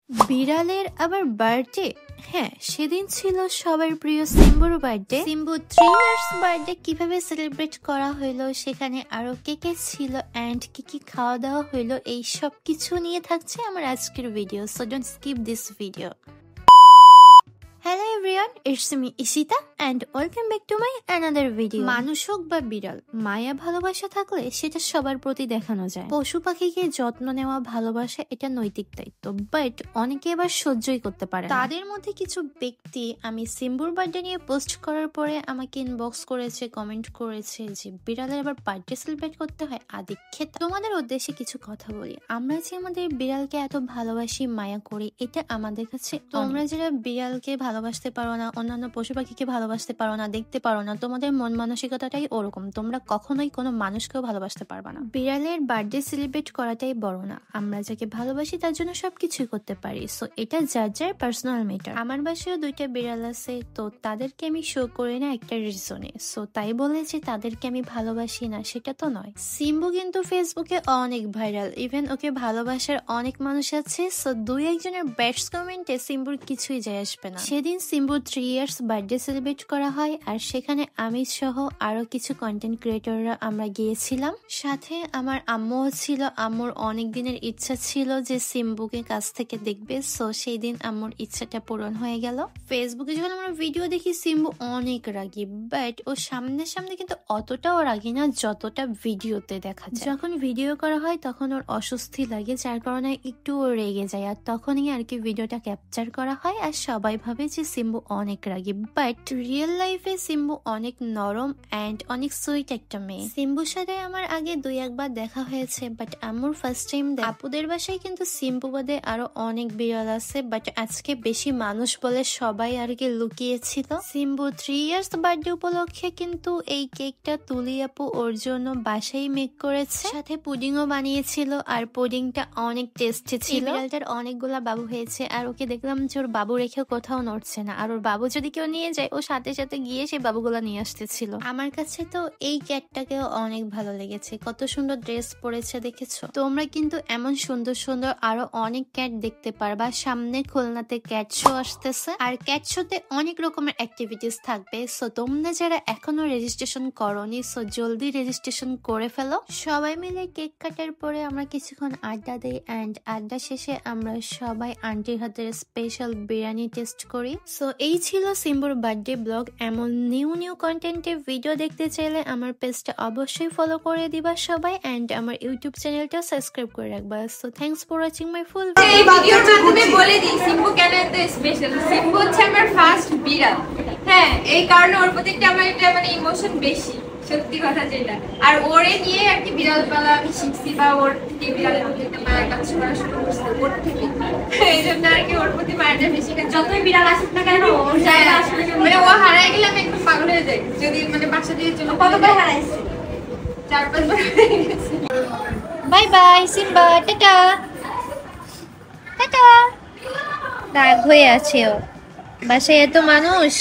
বিড়ালের আবার বার্থডে। হ্যাঁ, সেদিন ছিল সবার প্রিয় সিম্বুর বার্থডে। সিম্বু 3 ইয়ার্স বার্থডে কিভাবে সেলিব্রেট করা হইলো, সেখানে আরো কে কে ছিল এন্ড কি কি খাওয়া দাওয়া হইলো, এই সব কিছু নিয়ে থাকছে আমার আজকের video. So don't skip this video. Hello everyone, it's me Ishita and welcome back to my another video. মানুষ হোক বা বিড়াল, মায়া ভালোবাসা থাকলে সেটা সবার প্রতি দেখানো যায়। পশু পাখিকে যত্ন নেওয়া ভালোবাসা, এটা নৈতিক দায়িত্ব, বাট অনেকে এবার সহ্যই করতে পারে। তাদের মধ্যে কিছু ব্যক্তি আমি সিম্বুর বার্থডে নিয়ে পোস্ট করার পরে আমাকে ইনবক্স করেছে, কমেন্ট করেছে যে বিড়ালের আবার বার্থডে সেলিব্রেট করতে হয়, আদিক্ষেত। তোমাদের উদ্দেশ্যে কিছু কথা বলি। আমরা যে আমাদের বিড়ালকে এত ভালোবাসি, মায়া করি, এটা আমাদের কাছে, তোমরা যারা বিড়ালকে ভালোবাসতে পারো না, অন্যান্য পশু পাখিকে ভালোবাসতে পারো না, দেখতে পারো না, তোমাদের মন মানসিকতাটাই ওরকম। তোমরা কখনোই কোনো মানুষকেও ভালোবাসতে পারবা না। বিড়ালের বার্থডে সেলিব্রেট করাটাই বড় না, আমরা যাকে ভালোবাসি তার জন্য সবকিছুই করতে পারি। সো এটা যার যার পার্সোনাল ম্যাটার। আমার বাসায়ও 2টা বিড়াল আছে, তো তাদেরকে আমি শো করি না একটা রিজনে। সো তাই বলে যে তাদেরকে আমি ভালোবাসি না সেটা তো নয়। সিম্বু কিন্তু ফেসবুকে অনেক ভাইরাল, ইভেন ওকে ভালোবাসার অনেক মানুষ আছে। সো 2-1জনের ব্যাড কমেন্টে সিম্বুর কিছুই যায় আসবে না। সেদিন সিম্বুর 3 ইয়ার্স বার্থডে সেলিব্রেট করা হয়, আর সেখানে আমি সহ আরো কিছু কন্টেন্ট ক্রিয়েটররা আমরা গিয়েছিলাম। সাথে আমার আম্মুও ছিল। আম্মুর অনেক দিনের ইচ্ছা ছিল যে সিম্বুকে কাছ থেকে দেখবে। সো সেই দিন আম্মুর ইচ্ছাটা পূরণ হয়ে গেল। ফেসবুকে যখন আমরা ভিডিও দেখি সিম্বু অনেক রাগী, বাট ও সামনে কিন্তু অতটাও রাগী না যতটা ভিডিওতে দেখা যায়। যখন ভিডিও করা হয় তখন ওর অস্বস্তি লাগে, যার কারণে একটু ও রেগে যায়, আর তখনই আর কি ভিডিওটা ক্যাপচার করা হয় আর সবাই ভাবে যে সিম্বু অনেক রাগী। বাট রিয়েল লাইফে সিম্বু অনেক নরম এন্ড অনেক সুইট একটা মেয়ে। সিম্বুর সাথে আমার আগে 2-1বার দেখা হয়েছে, বাট আমার ফার্স্ট টাইম। আপুদের বাসায় কিন্তু সিম্বু বাদে আরো অনেক বিড়াল আছে, বাট আজকে বেশি মানুষ বলে সবাই আর কি লুকিয়েছিল। সিম্বু 3 ইয়ার্স বার্থডে উপলক্ষে কিন্তু এই কেকটা তুলি আপু ওর জন্য বাসায় মেক করেছে, সাথে পুডিংও বানিয়েছিল, আর পুডিংটা অনেক টেস্টি ছিল। বিড়ালটার অনেকগুলা বাবু হয়েছে, আর ওকে দেখলাম যে ওর বাবু রেখেও কোথাও নড়ছে না, আর ওর বাবু যদি কেউ নিয়ে যায় ও সাথে সাথে গিয়ে সেই বাবুগুলা নিয়ে আসতেছিল। আমার কাছে তো এই ক্যাটটাকেও অনেক ভালো লেগেছে, কত সুন্দর ড্রেস পরেছে দেখেছো। তোমরা কিন্তু এমন সুন্দর সুন্দর আরো অনেক ক্যাট দেখতে পারবা। সামনে খুলনাতে ক্যাট শো আসতেছে, আর ক্যাট শোতে অনেক রকমের অ্যাক্টিভিটিস থাকবে। সো তোমরা যারা এখনো রেজিস্ট্রেশন করোনি, সো জলদি রেজিস্ট্রেশন করে ফেলো। সবাই মিলে কেক কাটার পরে আমরা কিছুক্ষণ আড্ডা দিই, এন্ড আড্ডা শেষে আমরা সবাই আন্টির হাতের স্পেশাল বিরিয়ানি টেস্ট করি। সো এই ছিল সিম্বুর বার্থডে ব্লগ। এমন নিউ কন্টেন্টে ভিডিও দেখতে চাইলে আমার পেজটা অবশ্যই ফলো করে দিবা সবাই, এন্ড আমার ইউটিউব চ্যানেলটা সাবস্ক্রাইব করে রাখবা। So thanks for watching my full video. এই ভিডিওর মাধ্যমে বলে দিই সিম্বু কেন এত স্পেশাল। সিম্বু হচ্ছে আমার ফার্স্ট বিড়াল। হ্যাঁ, এই কারণে ওর প্রতি আমার এটা মানে ইমোশন বেশি, সত্যি কথা যেটা। আর ওরে নিয়ে আর কি বিড়াল পালা আমি শিখছি, বা ওর থেকে বিড়ালের প্রতি একটা মায়ের কাজ করা শুরু করছি ওর থেকে। এই জন্য আর কি ওর প্রতি মায়েরটা বেশি। যতই বিড়াল আসুক না কেন, ওর জায়গা আসলে মানে ও হারাই গেলে আমি একদম পাগল হয়ে যাই। যদি মানে বাসা দিয়ে চলে কতবার হারাইছে, 4-5 বার হয়ে গেছে। Bye bye Simba, tata tata. রাগ হয়ে আছে ও, বাসায় এত মানুষ।